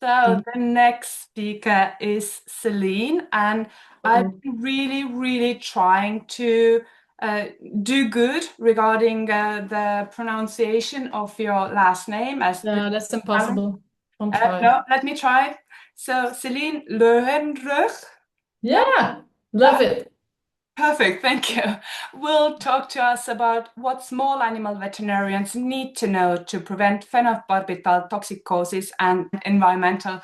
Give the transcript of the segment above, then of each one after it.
So the next speaker is Celine, and I've Oh, been really trying to uh, do good regarding the pronunciation of your last name as the no, that's impossible. Don't try. no, let me try. So Céline Leheurteux. Yeah, Yeah, love it. perfect, thank you. Will talk to us about what small animal veterinarians need to know to prevent pentobarbital toxicosis and environmental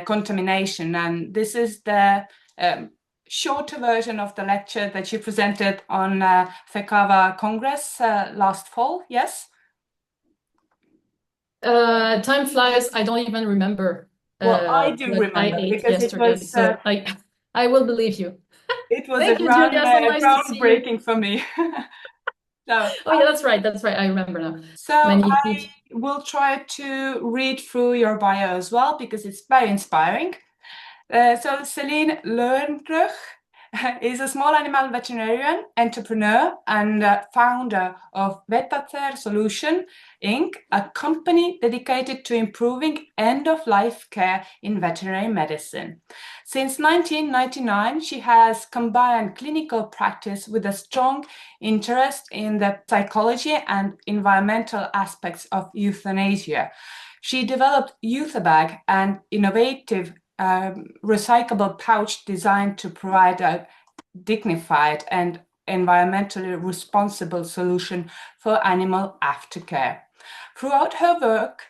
contamination. And this is the um, shorter version of the lecture that you presented on FECAVA Congress last fall, yes? Time flies. I don't even remember Well, I do what I remember ate because yesterday, so I will believe you. it was a Thank you, Julia. So nice to see you. groundbreaking for me. So Oh yeah, that's right. That's right. I remember now. So Magnifique. I will try to read through your bio as well because it's very inspiring. So Céline Leheurteux is a small animal veterinarian, entrepreneur, and founder of Vetacer Solution Inc., a company dedicated to improving end-of-life care in veterinary medicine. Since 1999, she has combined clinical practice with a strong interest in the psychology and environmental aspects of euthanasia. She developed Euthabag, an innovative recyclable pouch designed to provide a dignified and environmentally responsible solution for animal aftercare. Throughout her work,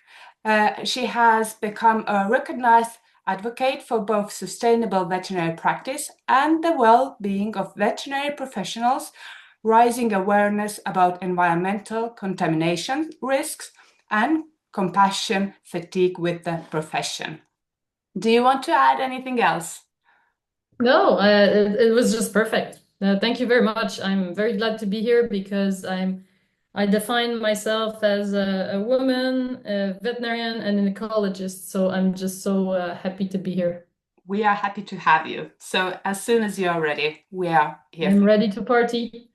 she has become a recognized advocate for both sustainable veterinary practice and the well-being of veterinary professionals, raising awareness about environmental contamination risks and compassion fatigue with the profession. Do you want to add anything else? No, it was just perfect. Thank you very much. I'm very glad to be here because I define myself as a woman, a veterinarian, and an ecologist. So I'm just so happy to be here. We are happy to have you. So as soon as you are ready, we are here I'm for ready to party.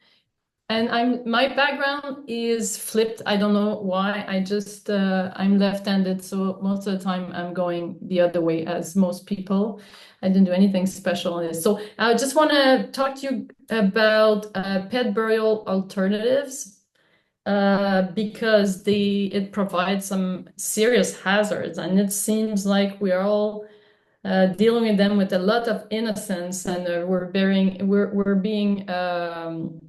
And my background is flipped. I don't know why. I'm left-handed, so most of the time I'm going the other way as most people. I didn't do anything special on this. So I just want to talk to you about pet burial alternatives because it provides some serious hazards, and it seems like we are all dealing with them with a lot of innocence, and we're being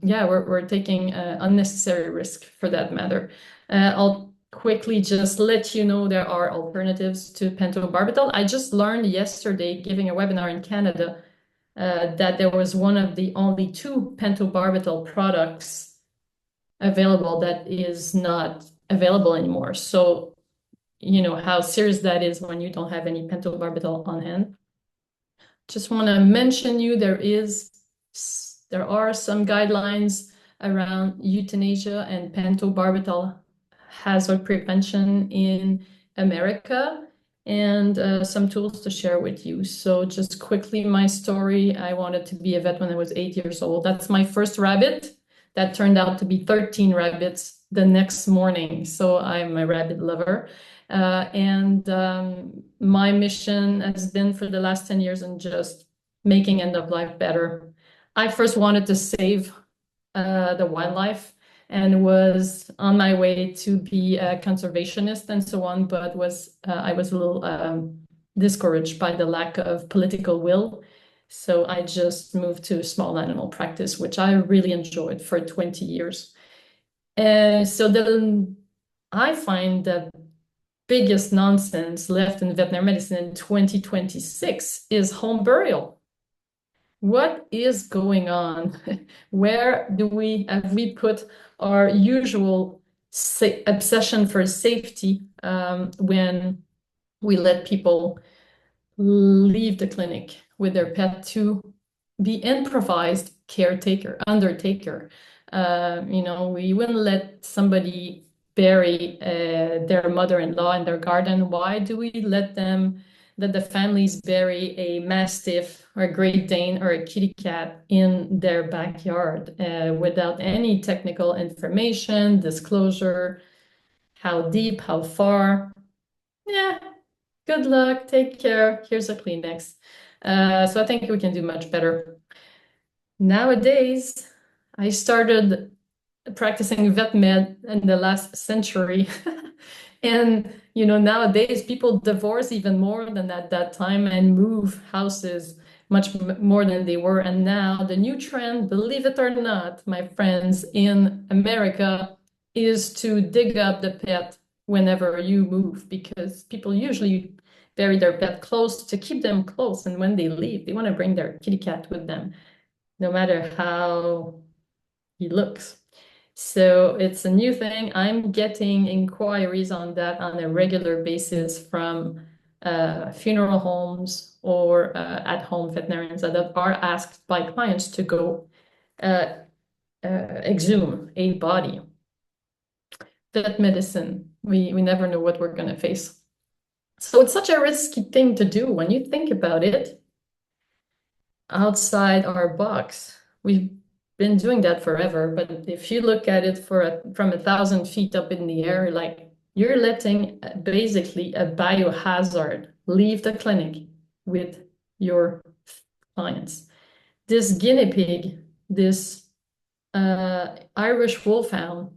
yeah, we're taking unnecessary risk for that matter. I'll quickly just let you know there are alternatives to pentobarbital. I just learned yesterday, giving a webinar in Canada, that there was one of the only two pentobarbital products available that is not available anymore. So you know how serious that is when you don't have any pentobarbital on hand. Just want to mention you there are some guidelines around euthanasia and pentobarbital hazard prevention in America, and some tools to share with you. So just quickly, my story: I wanted to be a vet when I was 8 years old. That's my first rabbit. That turned out to be 13 rabbits the next morning. So I'm a rabbit lover. And my mission has been for the last 10 years in just making end of life better. I first wanted to save the wildlife and was on my way to be a conservationist and so on, but I was a little discouraged by the lack of political will. So I just moved to small animal practice, which I really enjoyed for 20 years. So then I find that biggest nonsense left in veterinary medicine in 2026 is home burial. What is going on? Where have we put our usual obsession for safety when we let people leave the clinic with their pet to be improvised undertaker? We wouldn't let somebody bury their mother-in-law in their garden. Why do we let the families bury a mastiff or a Great Dane or a kitty cat in their backyard without any technical information, disclosure, how deep, how far? Yeah, Good luck. Take care. Here's a Kleenex. So I think we can do much better. Nowadays, I started practicing vet med in the last century. And nowadays people divorce even more than at that time and move houses much more than they were. And now the new trend, believe it or not, my friends, in America is to dig up the pet whenever you move, because people usually bury their pet close to keep them close. And when they leave, they want to bring their kitty cat with them, no matter how he looks. So it's a new thing. I'm getting inquiries on that on a regular basis from funeral homes or at-home veterinarians that are asked by clients to go exhume a body. Vet medicine, we never know what we're going to face. So it's such a risky thing to do when you think about it outside our box. We've been doing that forever, but if you look at it from 1,000 feet up in the air, like you're letting basically a biohazard leave the clinic with your clients. This guinea pig, this Irish wolfhound,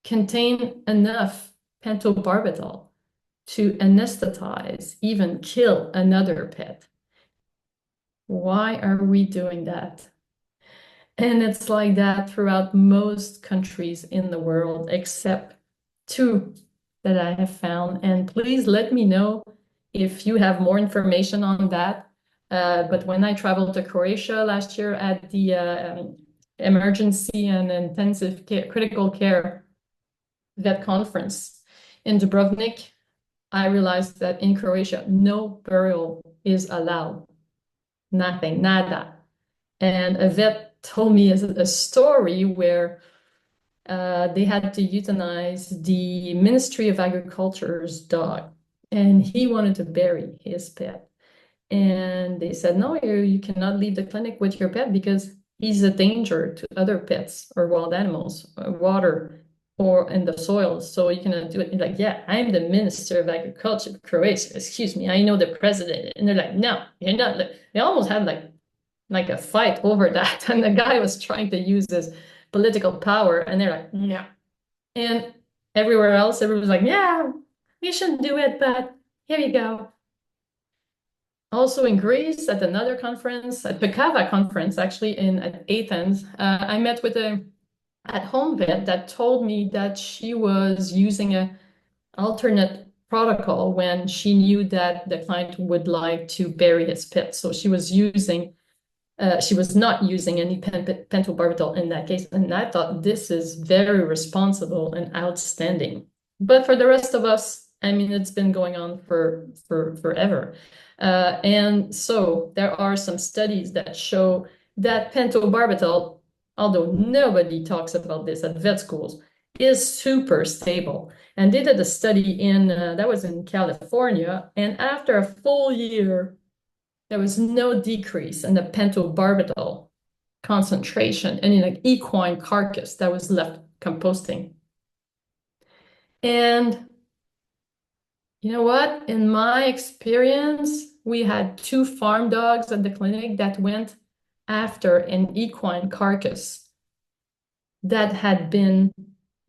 contain enough pentobarbital to anesthetize, even kill another pet. Why are we doing that? And it's like that throughout most countries in the world, except two that I have found. And please let me know if you have more information on that. But when I traveled to Croatia last year at the emergency and intensive care, critical care vet conference in Dubrovnik, I realized that in Croatia, no burial is allowed. Nothing, nada. And a vet told me a story where they had to euthanize the Ministry of Agriculture's dog, and he wanted to bury his pet. And they said, no, you cannot leave the clinic with your pet because he's a danger to other pets or wild animals, water, or in the soil. So you cannot do it. And like, yeah, I'm the Minister of Agriculture of Croatia. Excuse me, I know the president. And they're like, no, you're not. They almost had like a fight over that. And the guy was trying to use his political power. And they're like, no. And everywhere else, everyone's like, yeah, we shouldn't do it, but here you go. Also in Greece, at another conference, at Pekava conference, actually at Athens, I met with a at-home vet that told me that she was using an alternate protocol when she knew that the client would like to bury his pet. So she was not using any pentobarbital in that case. And I thought this is very responsible and outstanding. But for the rest of us, I mean, it's been going on for forever. And so there are some studies that show that pentobarbital, although nobody talks about this at vet schools, is super stable. And they did a study that was in California, and after a full year, there was no decrease in the pentobarbital concentration in an equine carcass that was left composting. And you know what? In my experience, we had 2 farm dogs at the clinic that went after an equine carcass that had been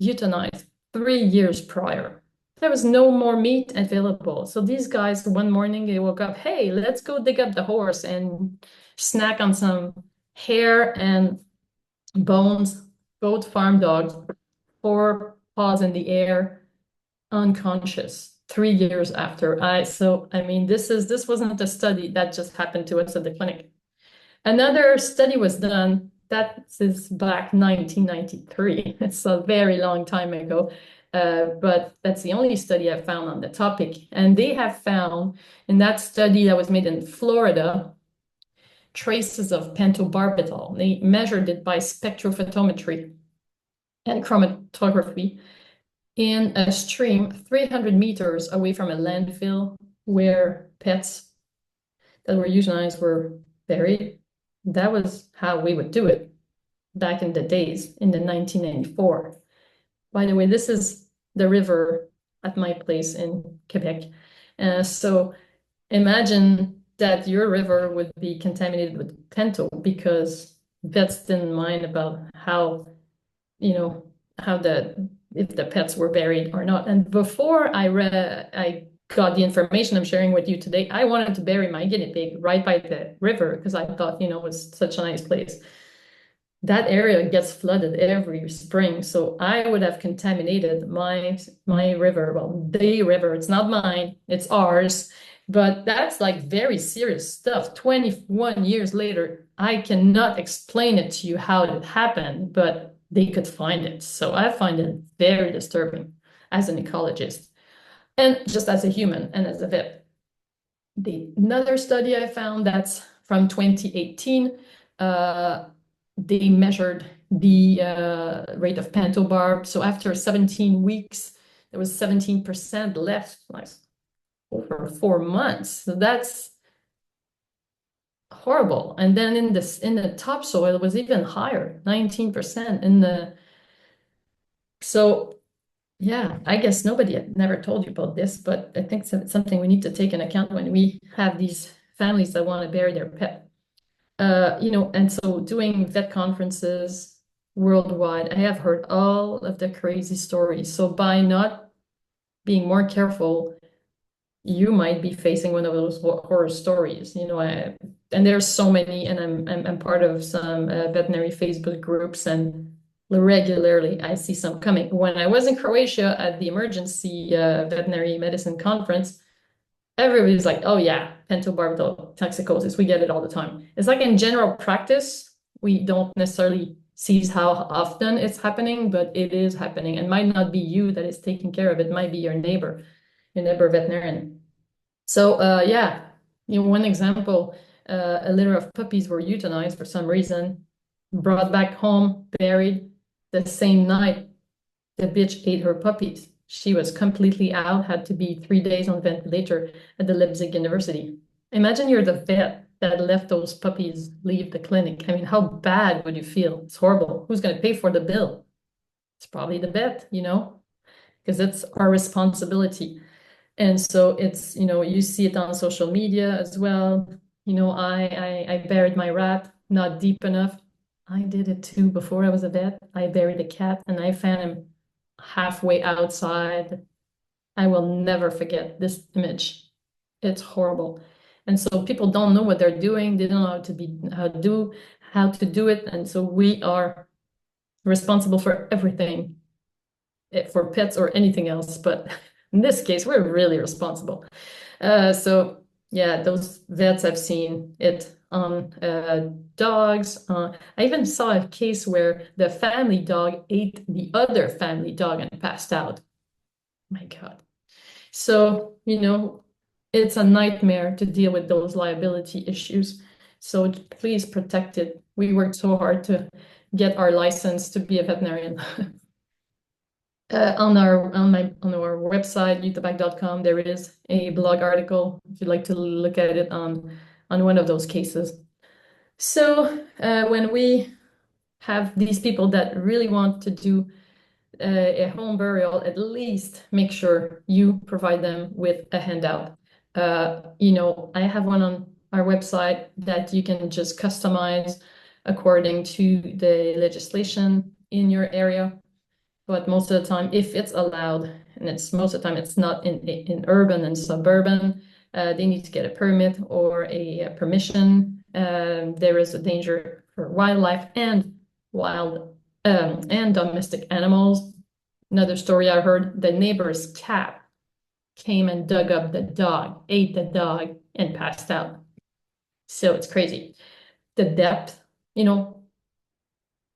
euthanized 3 years prior. There was no more meat available. So these guys, one morning, they woke up, hey, let's go dig up the horse and snack on some hair and bones. Both farm dogs, 4 paws in the air, unconscious 3 years after. I mean, this wasn't a study that just happened to us at the clinic. Another study was done, that is back 1993. It's a very long time ago. But that's the only study I've found on the topic. And they have found in that study that was made in Florida, traces of pentobarbital. They measured it by spectrophotometry and chromatography in a stream 300 meters away from a landfill where pets that were euthanized were buried. That was how we would do it back in the days in the 1994. By the way, this is the river at my place in Quebec. So imagine that your river would be contaminated with pento because vets didn't mind about how, you know, how the if the pets were buried or not. And before I got the information I'm sharing with you today, I wanted to bury my guinea pig right by the river because I thought, it was such a nice place. That area gets flooded every spring, so I would have contaminated my river. Well, the river, it's not mine, it's ours. But that's like very serious stuff. 21 years later, I cannot explain it to you how it happened, but they could find it. So I find it very disturbing as an ecologist and just as a human and as a vet. Another study I found that's from 2018, they measured the rate of pentobarb. So after 17 weeks, there was 17% left, like over 4 months. So that's horrible. And then in the topsoil, it was even higher, 19% in the. So yeah, I guess nobody had never told you about this, but I think it's something we need to take into account when we have these families that want to bury their pet. And so doing vet conferences worldwide, I have heard all of the crazy stories. So by not being more careful, you might be facing one of those horror stories. And there's so many, and I'm part of some veterinary Facebook groups, and regularly I see some coming. When I was in Croatia at the emergency veterinary medicine conference, everybody's like, oh yeah, pentobarbital toxicosis, we get it all the time. It's like in general practice, we don't necessarily seize how often it's happening, but it is happening. And might not be you that is taking care of it, might be your neighbor veterinarian. So yeah, one example, a litter of puppies were euthanized for some reason, brought back home, buried the same night. The bitch ate her puppies. She was completely out, had to be 3 days on ventilator at the Leipzig University. Imagine you're the vet that let those puppies leave the clinic. I mean, how bad would you feel? It's horrible. Who's going to pay for the bill? It's probably the vet, because it's our responsibility. And so it's, you see it on social media as well. I buried my rat not deep enough. I did it too before I was a vet. I buried a cat and I found him halfway outside. I will never forget this image. It's horrible. And so people don't know what they're doing. They don't know how to do it. And so we are responsible for everything, for pets or anything else. But in this case, we're really responsible. So yeah, those vets I've seen it on dogs. I even saw a case where the family dog ate the other family dog and passed out. My God. So, it's a nightmare to deal with those liability issues. So please protect it. We worked so hard to get our license to be a veterinarian. On our website, utahback.com, there is a blog article if you'd like to look at it on one of those cases. So when we have these people that really want to do a home burial, at least make sure you provide them with a handout. I have one on our website that you can just customize according to the legislation in your area. But most of the time, if it's allowed, and most of the time it's not in urban and suburban, they need to get a permit or a permission. There is a danger for wildlife and domestic animals. Another story I heard, the neighbor's cat came and dug up the dog, ate the dog, and passed out. So it's crazy. The depth,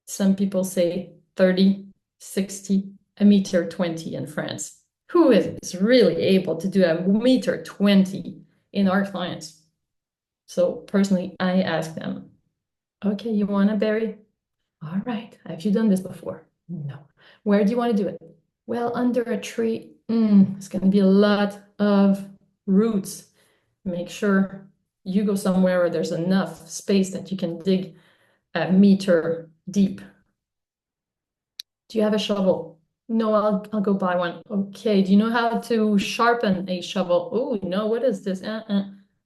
some people say 30, 60, a meter 20 in France. Who is really able to do a meter 20 in our clients? So personally, I ask them, okay, you want to bury? All right. Have you done this before? No. Where do you want to do it? Well, under a tree. It's going to be a lot of roots. Make sure you go somewhere where there's enough space that you can dig a meter deep. Do you have a shovel? No, I'll go buy one. Okay. Do you know how to sharpen a shovel? Oh, no, what is this?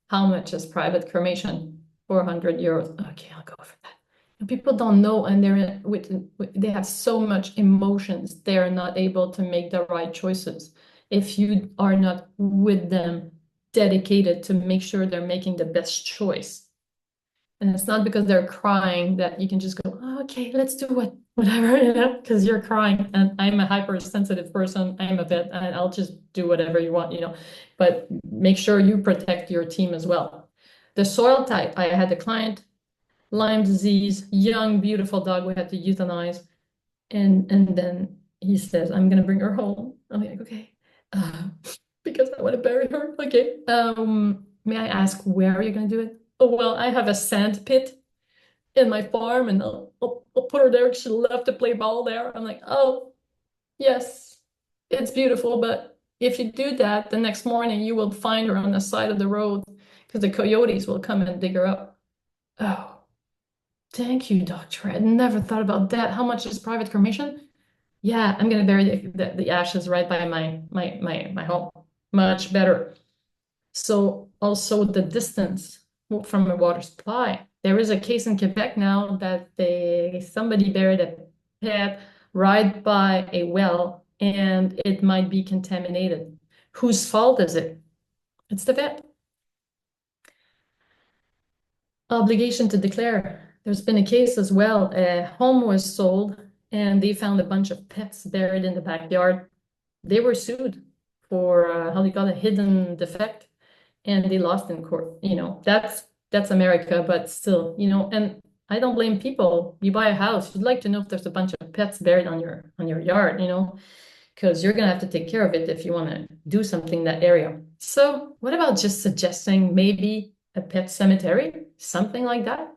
How much is private cremation? 400 euros. Okay, I'll go for that. And people don't know, and they have so much emotions. They're not able to make the right choices. If you are not with them, dedicated to make sure they're making the best choice. And it's not because they're crying that you can just go, oh, okay, let's do whatever, because you're crying. And I'm a hypersensitive person. I'm a vet, and I'll just do whatever you want. But make sure you protect your team as well. The soil type, I had a client, Lyme disease, young, beautiful dog we had to euthanize. And then he says, I'm gonna bring her home. I'm like, okay. Uh, because I want to bury her. Okay. May I ask where are you gonna do it? Oh, well, I have a sand pit in my farm, and I'll put her there. She love to play ball there. I'm like, oh, yes, it's beautiful, but if you do that, the next morning you will find her on the side of the road because the coyotes will come and dig her up. Oh, thank you, doctor. I never thought about that. How much is private cremation? Yeah, I'm gonna bury the ashes right by my home. Much better. So also the distance from a water supply. There is a case in Quebec now that somebody buried a pet right by a well, and it might be contaminated. Whose fault is it? It's the vet. Obligation to declare. There's been a case as well. A home was sold and they found a bunch of pets buried in the backyard. They were sued for how do you call it, hidden defect, and they lost in court. That's America, but still, and I don't blame people. You buy a house, you'd like to know if there's a bunch of pets buried on your yard, because you're gonna have to take care of it if you want to do something in that area. So what about just suggesting maybe a pet cemetery, something like that,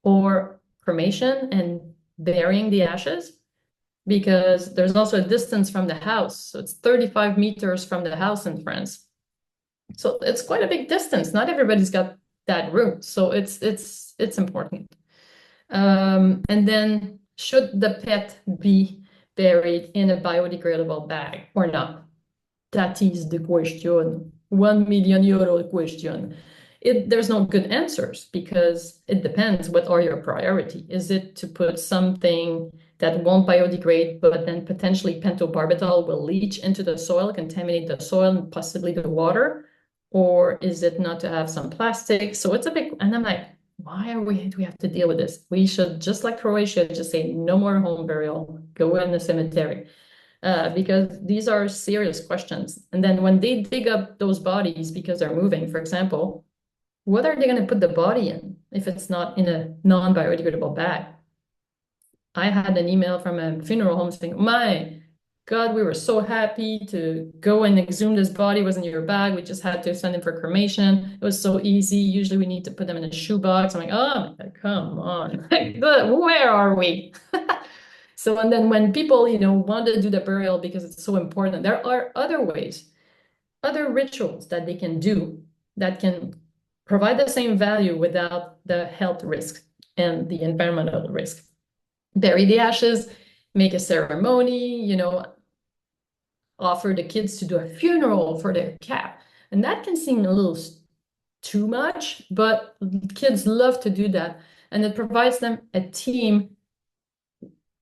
or cremation and burying the ashes? Because there's also a distance from the house. So it's 35 meters from the house in France. So it's quite a big distance. Not everybody's got that room. So it's important. And then should the pet be buried in a biodegradable bag or not? That is the question. 1 million euro question. There's no good answers because it depends. What are your priority? Is it to put something that won't biodegrade, but then potentially pentobarbital will leach into the soil, contaminate the soil and possibly the water? Or is it not to have some plastic? So it's a big, and I'm like, why do we have to deal with this? We should, just like Croatia, just say no more home burial, go in the cemetery. Because these are serious questions. And then when they dig up those bodies because they're moving, for example, what are they going to put the body in if it's not in a non-biodegradable bag? I had an email from a funeral home saying, my God, we were so happy to go and exhume this body. It was in your bag. We just had to send him for cremation. It was so easy. Usually we need to put them in a shoebox. I'm like, oh my God, come on. Where are we? So, and then when people, want to do the burial because it's so important, there are other ways, other rituals that they can do that can provide the same value without the health risk and the environmental risk. Bury the ashes, make a ceremony, offer the kids to do a funeral for their cat. And that can seem a little too much, but kids love to do that. And it provides them a team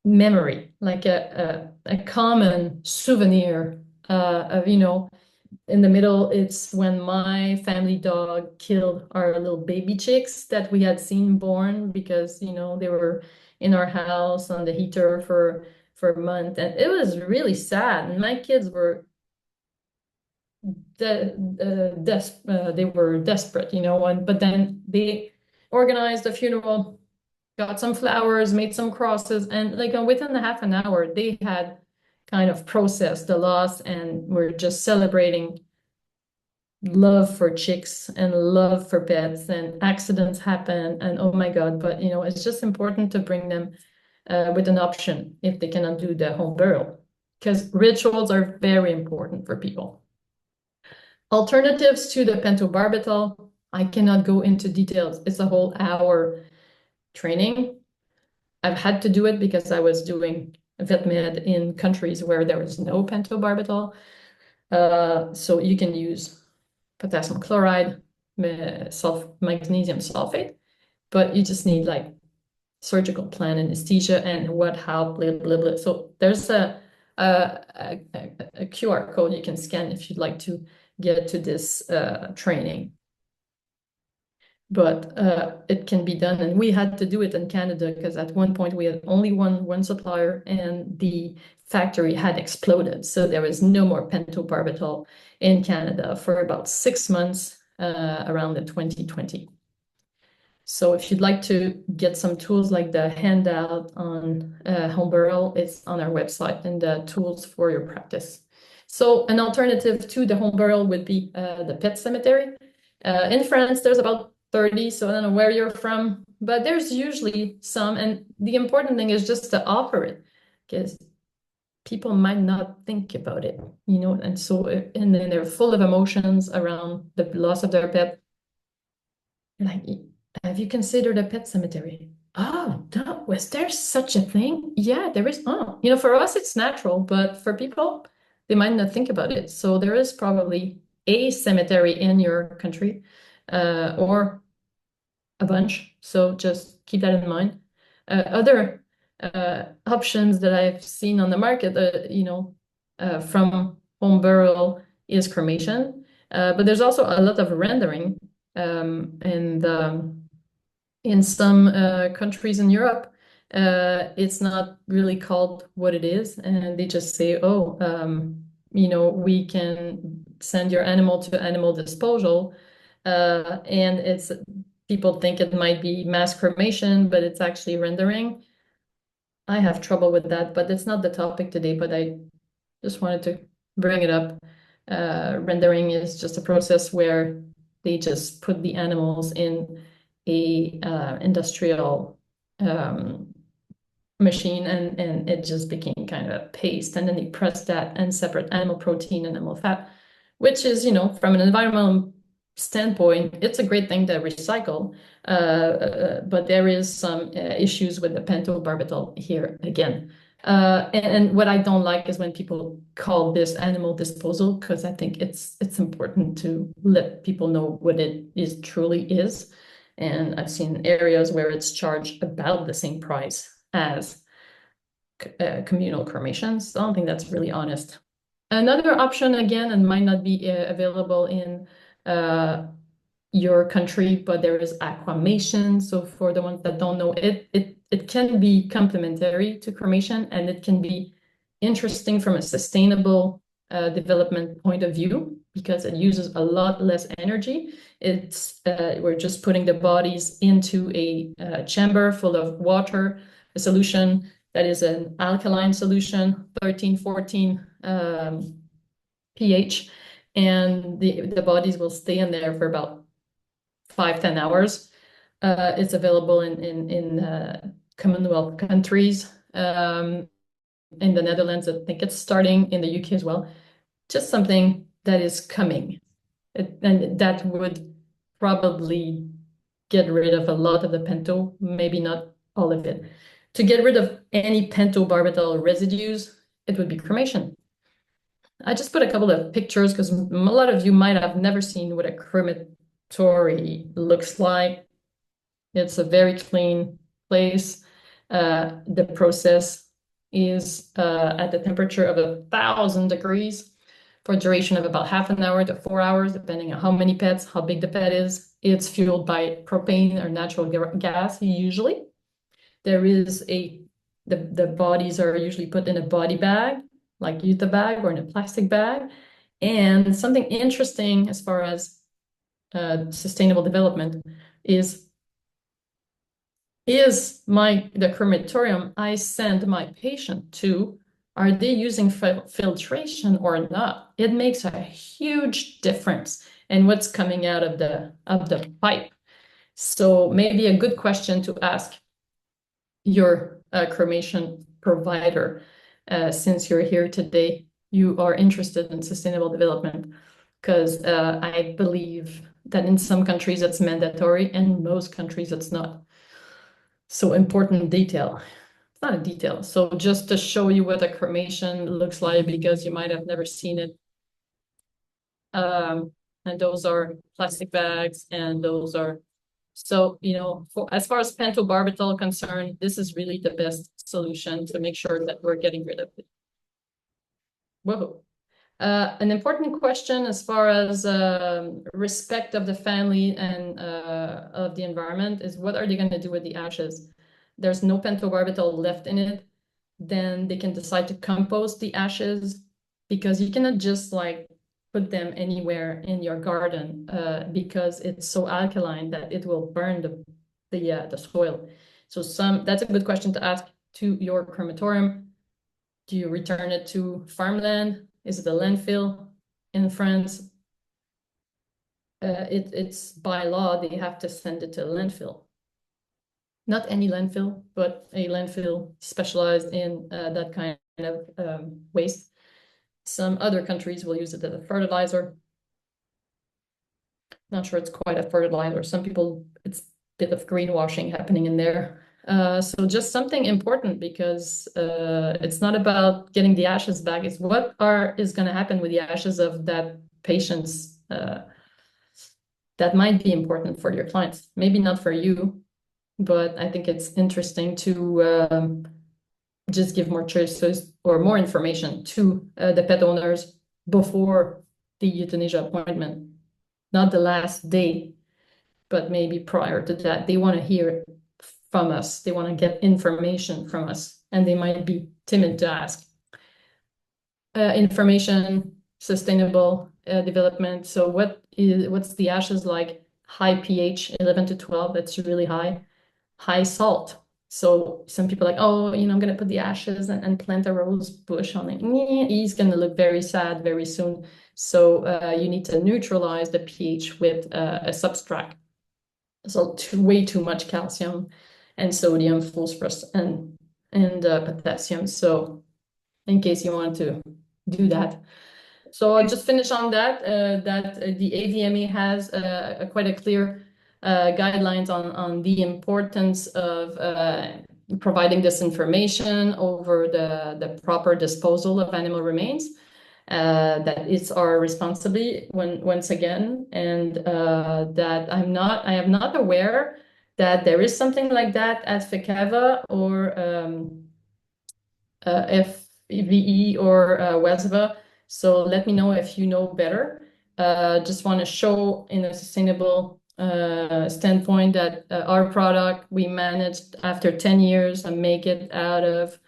memory, like a common souvenir of, in the middle, it's when my family dog killed our little baby chicks that we had seen born because, they were in our house on the heater for a month. And it was really sad. And my kids were they were desperate, but then they organized a funeral, got some flowers, made some crosses, and like within a half an hour, they had kind of processed the loss and were just celebrating love for chicks and love for pets, and accidents happen, and oh my God, but it's just important to bring them with an option if they cannot do the home burial, because rituals are very important for people. Alternatives to the pentobarbital, I cannot go into details. It's a whole hour training. I've had to do it because I was doing vet med in countries where there is no pentobarbital. So you can use potassium chloride, magnesium sulfate, but you just need like surgical plan anesthesia and what, how, blah, blah, blah. So there's a QR code you can scan if you'd like to get to this training. But it can be done, and we had to do it in Canada because at one point we had only one supplier, and the factory had exploded, so there was no more pentobarbital in Canada for about 6 months around the 2020. So if you'd like to get some tools like the handout on home burial, it's on our website, and the tools for your practice. So an alternative to the home burial would be the pet cemetery. In France, there's about 30, so I don't know where you're from, but there's usually some, and the important thing is just to offer it, because people might not think about it, you know, and so, and then they're full of emotions around the loss of their pet. Like, have you considered a pet cemetery? Oh, no, was there such a thing? Yeah, there is. Oh, you know, for us, it's natural, but for people, they might not think about it. So there is probably a cemetery in your country, or a bunch. So just keep that in mind. Other options that I've seen on the market, you know, from home burial is cremation. But there's also a lot of rendering, and in some countries in Europe, it's not really called what it is, and they just say, oh, you know, we can send your animal to animal disposal, and it's, people think it might be mass cremation, but it's actually rendering. I have trouble with that, but it's not the topic today, but I just wanted to bring it up. Rendering is just a process where they just put the animals in a industrial machine, and it just became kind of a paste, and then they press that and separate animal protein and animal fat, which is, you know, from an environmental standpoint, it's a great thing to recycle, but there is some issues with the pentobarbital here again. And what I don't like is when people call this animal disposal, because I think it's important to let people know what it is truly is. And I've seen areas where it's charged about the same price as communal cremations. I don't think that's really honest. Another option, again, and might not be available in your country, but there is aquamation. So for the ones that don't know, it can be complementary to cremation, and it can be interesting from a sustainable development point of view because it uses a lot less energy. It's we're just putting the bodies into a chamber full of water, a solution that is an alkaline solution, 13, 14 pH, and the bodies will stay in there for about 5-10 hours. It's available in Commonwealth countries. In the Netherlands, I think it's starting in the UK as well. Just something that is coming. And that would probably get rid of a lot of the pento, maybe not all of it. To get rid of any pentobarbital residues, it would be cremation. I just put a couple of pictures because a lot of you might have never seen what a crematory looks like. It's a very clean place. The process is at the temperature of 1,000 degrees for a duration of about half an hour to 4 hours, depending on how many pets, how big the pet is. It's fueled by propane or natural gas, usually. There is the bodies are usually put in a body bag, like Utah bag or in a plastic bag. And something interesting as far as sustainable development is the crematorium I send my patient to, are they using filtration or not? It makes a huge difference in what's coming out of the pipe. So maybe a good question to ask your cremation provider, since you're here today, you are interested in sustainable development, because I believe that in some countries it's mandatory and most countries it's not. So important detail. not a detail. So just to show you what a cremation looks like, because you might have never seen it. And those are plastic bags, and those are, so, you know, as far as pentobarbital concerned, this is really the best solution to make sure that we're getting rid of it. Whoa. An important question as far as respect of the family and of the environment is, what are they going to do with the ashes? There's no pentobarbital left in it. Then they can decide to compost the ashes, because you cannot just like put them anywhere in your garden because it's so alkaline that it will burn the soil. So that's a good question to ask to your crematorium. Do you return it to farmland? Is it a landfill? In France, it's by law, they have to send it to a landfill. Not any landfill, but a landfill specialized in that kind of waste. Some other countries will use it as a fertilizer. Not sure it's quite a fertilizer. Some people, it's a bit of greenwashing happening in there. So just something important, because it's not about getting the ashes back. It's what is going to happen with the ashes of that patient's that might be important for your clients. Maybe not for you, but I think it's interesting to just give more choices or more information to the pet owners before the euthanasia appointment, not the last day, but maybe prior to that. They want to hear from us. They want to get information from us, and they might be timid to ask. Information, sustainable development. So what's the ashes like? High pH, 11 to 12, that's really high. High salt. So some people are like, oh, you know, I'm going to put the ashes and plant a rose bush on it. He's going to look very sad very soon. So you need to neutralize the pH with a substrate. So way too much calcium and sodium, phosphorus, and potassium. So in case you want to do that. So I'll just finish on that, the ADMA has quite a clear guidelines on the importance of providing this information over the proper disposal of animal remains, that it's our responsibility once again, and that I am not aware that there is something like that at FECAVA or FVE or WESVA. So let me know if you know better. Just want to show in a sustainable standpoint that our product, we managed after 10 years and make it out of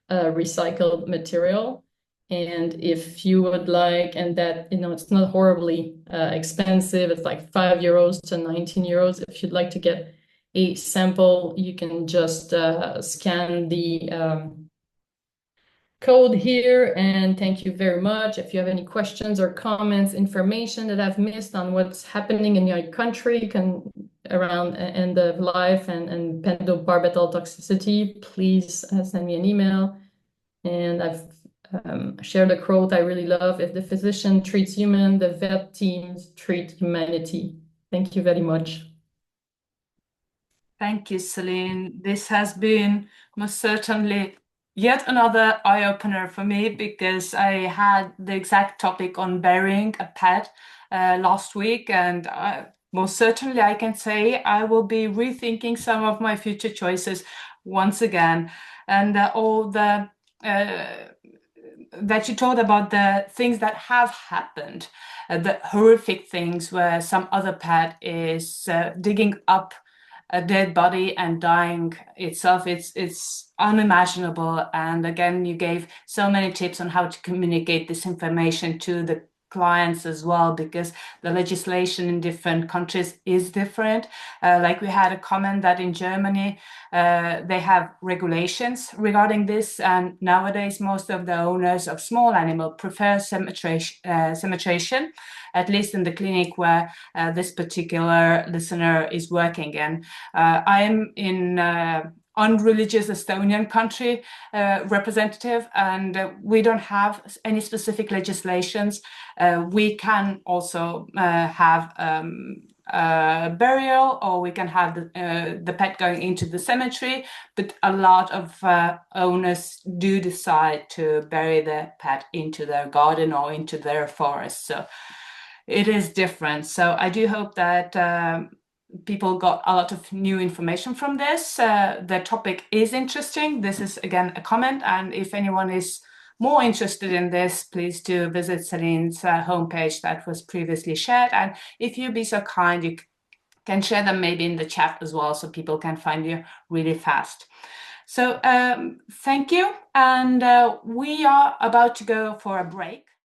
recycled material. And if you would like, and that, you know, it's not horribly expensive, it's like €5 to €19. If you'd like to get a sample, you can just scan the code here, and thank you very much. If you have any questions or comments, information that I've missed on what's happening in your country around end of life and pentobarbital toxicity, please send me an email. And I've shared a quote I really love: if the physician treats human, the vet teams treat humanity. Thank you very much. Thank you, Céline. This has been most certainly yet another eye-opener for me, because I had the exact topic on burying a pet last week, and most certainly I can say I will be rethinking some of my future choices once again. And all the that you told about the things that have happened, the horrific things where some other pet is digging up a dead body and dying itself. It's unimaginable. And again, you gave so many tips on how to communicate this information to the clients as well, because the legislation in different countries is different. Like we had a comment that in Germany they have regulations regarding this, and nowadays most of the owners of small animal prefer cementration, at least in the clinic where this particular listener is working in. I am in unreligious Estonian country representative, and we don't have any specific legislations. We can also have burial, or we can have the pet going into the cemetery. But a lot of owners do decide to bury their pet into their garden or into their forest. So it is different. So I do hope that people got a lot of new information from this. The topic is interesting. This is again a comment, and if anyone is more interested in this, please do visit Celine's homepage that was previously shared. And if you be so kind, you can share them maybe in the chat as well, so people can find you really fast. So thank you. And we are about to go for a break.